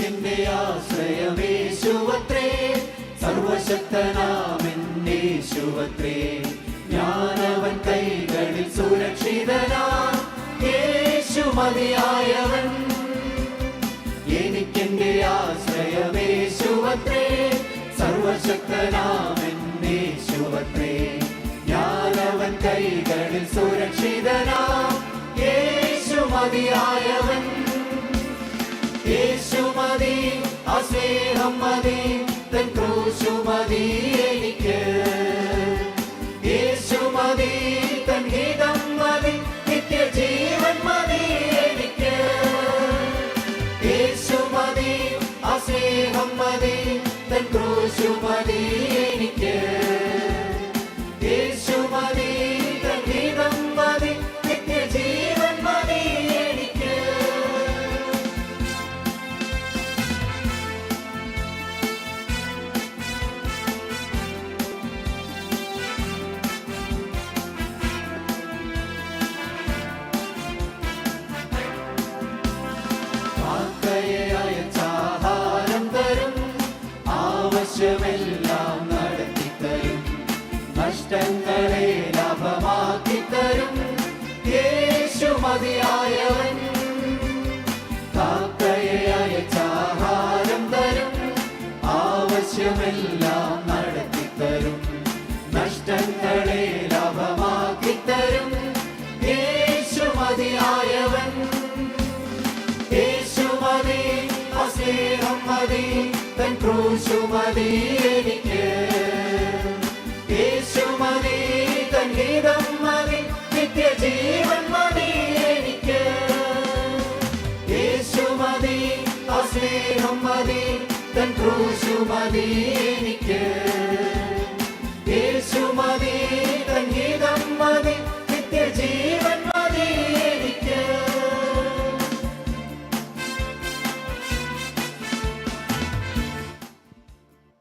എനിക്കെന്റെ ആശ്രയമേശുവത്രേ, സർവശക്തനാമെന്നേശുവത്രേ. ഞാനവൻ കൈകളിൽ സുരക്ഷിതനാ, യേശു മതിയായവൻ. എനിക്കെന്റെ ആശ്രയമേശുവത്രേ, സർവശക്തനാമെന്നേശുവത്രേ. ഞാനവൻ കൈകളിൽ സുരക്ഷിതനാ, യേശു മതിയായവൻ. യേശു മതി, ആ സ്നേഹം മതി, തൻ ക്രൂശു മതി എനിക്ക്. യേശു മതി, തൻ ഹിതം മതി, നിത്യജീവൻ മതി എനിക്ക്. യേശു മതി, ആ സ്നേഹം മതി, തൻ ക്രൂശു മതി എനിക്ക്. യേശു മതി, തൻ ഹിതം മതി, നിത്യജീവൻ മതി എനിക്ക്. അയച്ചാഹാരം തരും, ആവശ്യമെല്ലാം നടത്തിത്തരും, നഷ്ടങ്ങളെ ലാഭമാക്കിത്തരും, യേശു മതിയായവൻ. കാക്കയെ അയച്ചാഹാരം തരും, ആവശ്യമെല്ലാം നടത്തിത്തരും, നഷ്ടങ്ങളെ ലാഭമാക്കിത്തരും, യേശു മതിയായവൻ. യേശു മതി, ആ സ്നേഹം മതി, തൻ ക്രൂശു മതി എനിക്ക്. യേശു മതി, തൻ ഹിതം മതി, നിത്യജീവൻ മതി എനിക്ക്. യേശു മതി, ആ സ്നേഹം മതി, തൻ ക്രൂശു മതി എനിക്ക്.